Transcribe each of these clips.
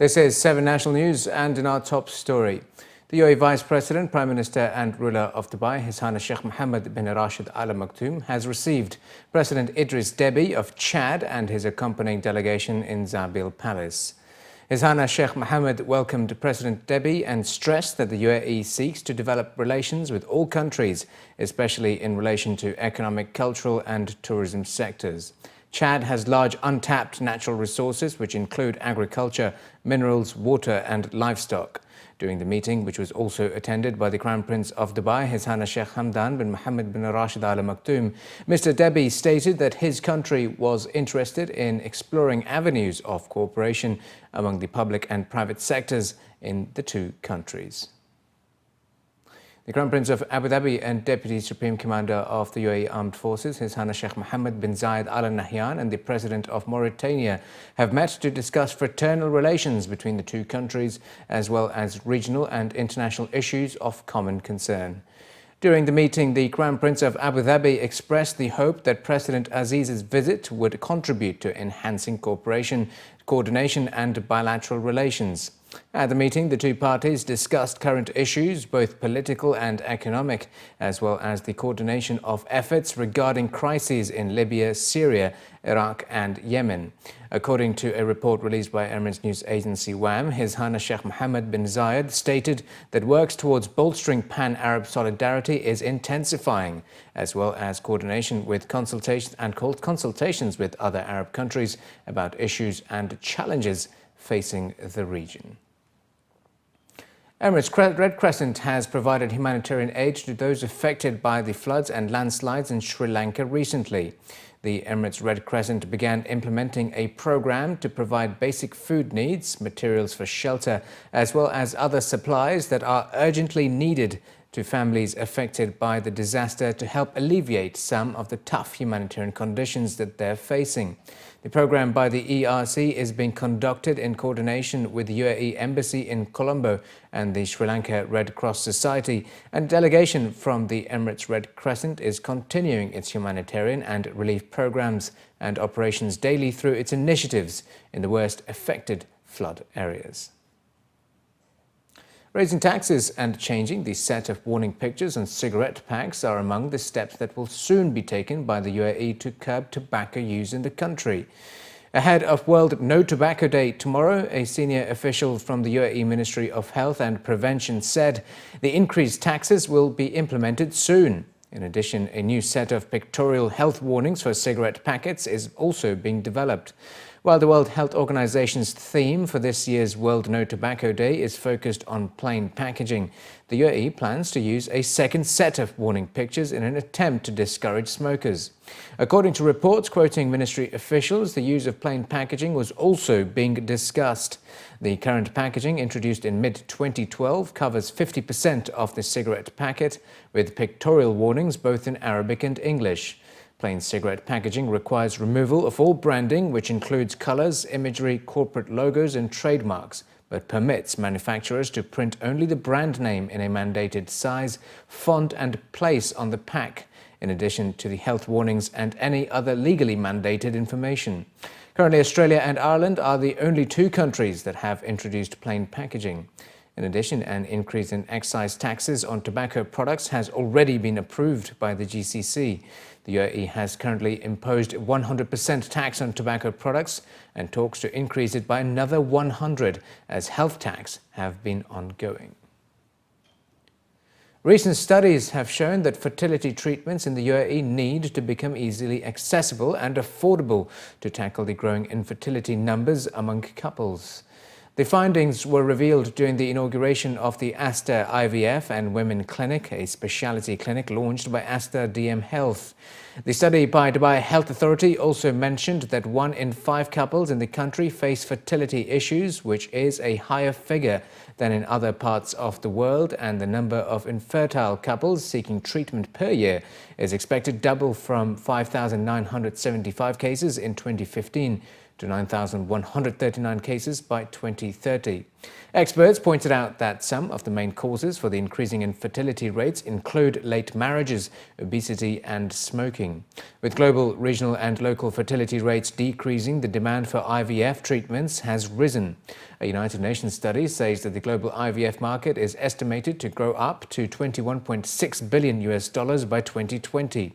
This is 7 National News, and in our top story, the UAE Vice President, Prime Minister and ruler of Dubai, His Highness Sheikh Mohammed bin Rashid Al Maktoum, has received President Idris Deby of Chad and his accompanying delegation in Zabil Palace. His Highness Sheikh Mohammed welcomed President Deby and stressed that the UAE seeks to develop relations with all countries, especially in relation to economic, cultural and tourism sectors. Chad has large untapped natural resources which include agriculture, minerals, water and livestock. During the meeting, which was also attended by the Crown Prince of Dubai, His Highness Sheikh Hamdan bin Mohammed bin Rashid Al Maktoum, Mr. Deby stated that his country was interested in exploring avenues of cooperation among the public and private sectors in the two countries. The Crown Prince of Abu Dhabi and Deputy Supreme Commander of the UAE Armed Forces, His Highness Sheikh Mohammed bin Zayed Al Nahyan, and the President of Mauritania have met to discuss fraternal relations between the two countries, as well as regional and international issues of common concern. During the meeting, the Crown Prince of Abu Dhabi expressed the hope that President Aziz's visit would contribute to enhancing cooperation, coordination and bilateral relations. At the meeting, the two parties discussed current issues, both political and economic, as well as the coordination of efforts regarding crises in Libya, Syria, Iraq and Yemen. According to a report released by Emirates news agency WAM, His Highness Sheikh Mohammed bin Zayed stated that works towards bolstering pan-Arab solidarity is intensifying, as well as coordination with consultations with other Arab countries about issues and challenges facing the region. Emirates Red Crescent has provided humanitarian aid to those affected by the floods and landslides in Sri Lanka recently. The Emirates Red Crescent began implementing a program to provide basic food needs, materials for shelter, as well as other supplies that are urgently needed to families affected by the disaster to help alleviate some of the tough humanitarian conditions that they're facing. The program by the ERC is being conducted in coordination with the UAE Embassy in Colombo and the Sri Lanka Red Cross Society, and a delegation from the Emirates Red Crescent is continuing its humanitarian and relief programs and operations daily through its initiatives in the worst affected flood areas. Raising taxes and changing the set of warning pictures on cigarette packs are among the steps that will soon be taken by the UAE to curb tobacco use in the country. Ahead of World No Tobacco Day tomorrow, a senior official from the UAE Ministry of Health and Prevention said the increased taxes will be implemented soon. In addition, a new set of pictorial health warnings for cigarette packets is also being developed. While the World Health Organization's theme for this year's World No Tobacco Day is focused on plain packaging, the UAE plans to use a second set of warning pictures in an attempt to discourage smokers. According to reports quoting ministry officials, the use of plain packaging was also being discussed. The current packaging, introduced in mid-2012, covers 50% of the cigarette packet, with pictorial warnings both in Arabic and English. Plain cigarette packaging requires removal of all branding, which includes colors, imagery, corporate logos and trademarks, but permits manufacturers to print only the brand name in a mandated size, font and place on the pack, in addition to the health warnings and any other legally mandated information. Currently, Australia and Ireland are the only two countries that have introduced plain packaging. In addition, an increase in excise taxes on tobacco products has already been approved by the GCC. The UAE has currently imposed 100% tax on tobacco products and talks to increase it by another 100% as health tax have been ongoing. Recent studies have shown that fertility treatments in the UAE need to become easily accessible and affordable to tackle the growing infertility numbers among couples. The findings were revealed during the inauguration of the Aster IVF and Women Clinic, a specialty clinic launched by Aster DM Health. The study by Dubai Health Authority also mentioned that 1 in 5 couples in the country face fertility issues, which is a higher figure than in other parts of the world, and the number of infertile couples seeking treatment per year is expected to double from 5,975 cases in 2015 to 9,139 cases by 2030. Experts pointed out that some of the main causes for the increasing infertility rates include late marriages, obesity and smoking. With global, regional and local fertility rates decreasing, the demand for IVF treatments has risen. A United Nations study says that the global IVF market is estimated to grow up to $21.6 billion by 2020.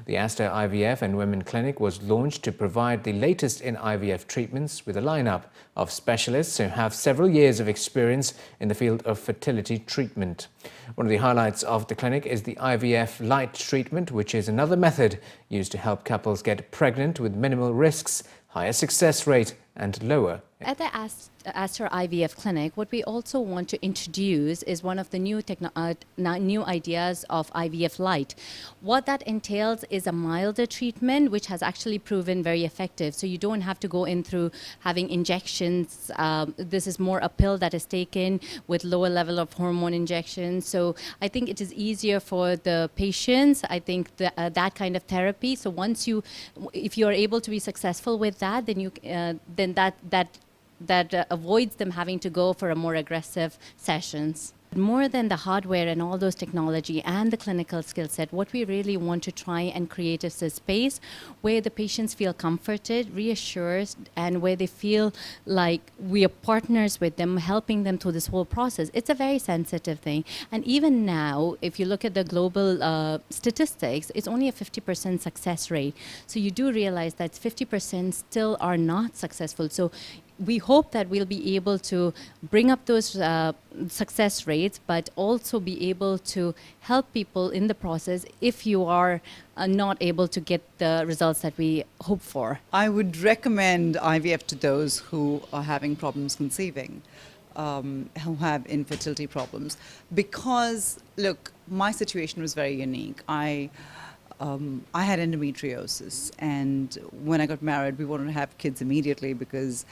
The Aster IVF and Women Clinic was launched to provide the latest in IVF treatments with a lineup of specialists who have several years of experience in the field of fertility treatment. One of the highlights of the clinic is the IVF light treatment, which is another method used to help couples get pregnant with minimal risks, higher success rate and lower. At the Aster IVF clinic, what we also want to introduce is one of the new ideas of IVF Lite. What that entails is a milder treatment, which has actually proven very effective. So you don't have to go in through having injections. This is more a pill that is taken with lower level of hormone injections. So I think it is easier for the patients. I think that kind of therapy. So if you are able to be successful with that, then that avoids them having to go for a more aggressive sessions. More than the hardware and all those technology and the clinical skill set, what we really want to try and create is a space where the patients feel comforted, reassured, and where they feel like we are partners with them, helping them through this whole process. It's a very sensitive thing. And even now, if you look at the global statistics, it's only a 50% success rate. So you do realize that 50% still are not successful. So we hope that we'll be able to bring up those success rates, but also be able to help people in the process if you are not able to get the results that we hope for. I would recommend IVF to those who are having problems conceiving, who have infertility problems, because, look, my situation was very unique. I had endometriosis, and when I got married, we wanted to have kids immediately because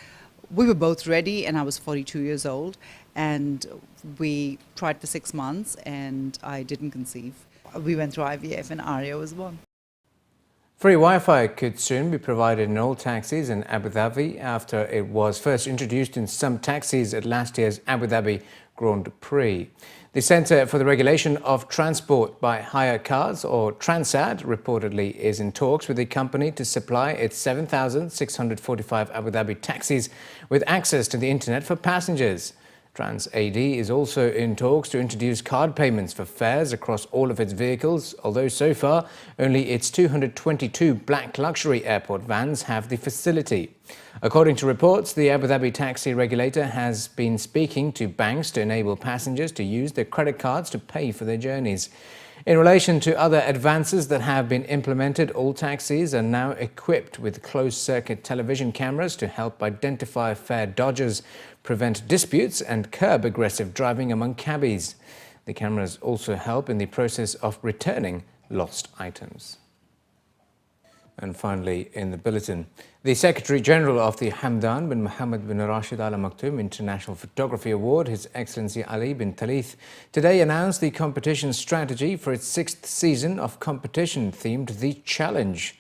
we were both ready, and I was 42 years old, and we tried for 6 months, and I didn't conceive. We went through IVF, and Arya was born. Free Wi-Fi could soon be provided in all taxis in Abu Dhabi after it was first introduced in some taxis at last year's Abu Dhabi Grand Prix. The Centre for the Regulation of Transport by Hire Cars, or Transad, reportedly is in talks with the company to supply its 7,645 Abu Dhabi taxis with access to the internet for passengers. TransAD is also in talks to introduce card payments for fares across all of its vehicles, although so far only its 222 black luxury airport vans have the facility. According to reports, the Abu Dhabi taxi regulator has been speaking to banks to enable passengers to use their credit cards to pay for their journeys. In relation to other advances that have been implemented, all taxis are now equipped with closed-circuit television cameras to help identify fare dodgers, prevent disputes and curb aggressive driving among cabbies. The cameras also help in the process of returning lost items. And finally, in the bulletin, the Secretary-General of the Hamdan bin Mohammed bin Rashid Al Maktoum International Photography Award, His Excellency Ali bin Talith, today announced the competition strategy for its 6th season of competition themed The Challenge.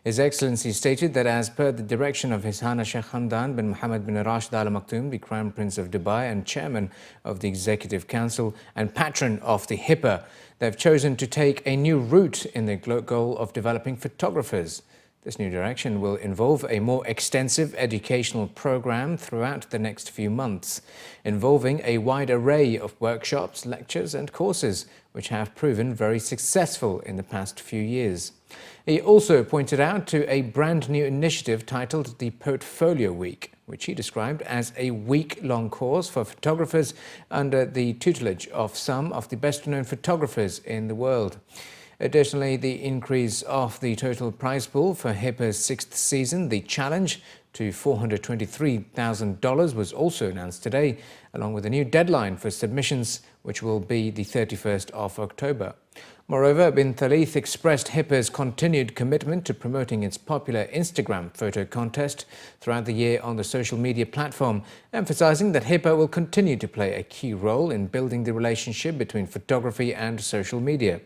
His Excellency stated that as per the direction of His Highness Sheikh Hamdan bin Mohammed bin Rashid Al Maktoum, the Crown Prince of Dubai and Chairman of the Executive Council and Patron of the HIPAA, they've chosen to take a new route in the goal of developing photographers. This new direction will involve a more extensive educational program throughout the next few months, involving a wide array of workshops, lectures and courses, which have proven very successful in the past few years. He also pointed out to a brand new initiative titled the Portfolio Week, which he described as a week-long course for photographers under the tutelage of some of the best-known photographers in the world. Additionally, the increase of the total prize pool for HIPAA's 6th season, The Challenge, to $423,000 was also announced today, along with a new deadline for submissions, which will be the 31st of October. Moreover, bin Talith expressed HIPAA's continued commitment to promoting its popular Instagram photo contest throughout the year on the social media platform, emphasizing that HIPAA will continue to play a key role in building the relationship between photography and social media.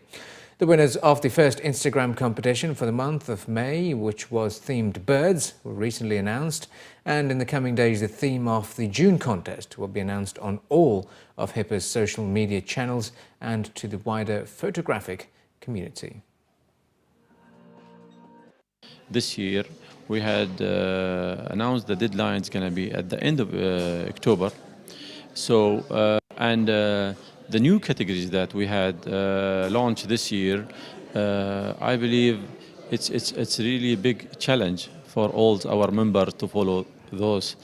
The winners of the first Instagram competition for the month of May, which was themed birds, were recently announced. And in the coming days, the theme of the June contest will be announced on all of HIPAA's social media channels and to the wider photographic community. This year, we had announced the deadline is going to be at the end of October. So, the new categories that we had launched this year, I believe it's really a big challenge for all our members to follow those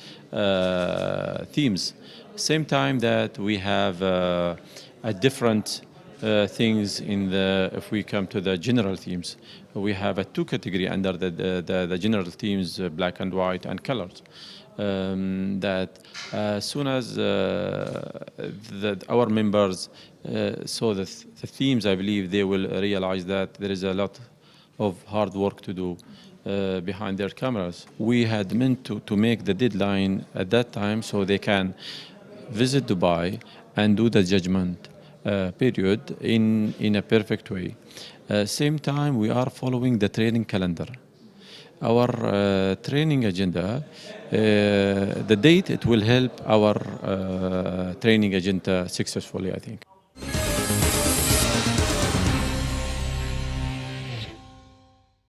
themes. Same time that we have a different things in if we come to the general themes. We have a two category under the general themes, black and white and colors. That as soon as our members saw the themes, I believe they will realize that there is a lot of hard work to do behind their cameras. We had meant to make the deadline at that time so they can visit Dubai and do the judgment period in a perfect way. Same time, we are following the training calendar. Our training agenda, the date, it will help our training agenda successfully, I think.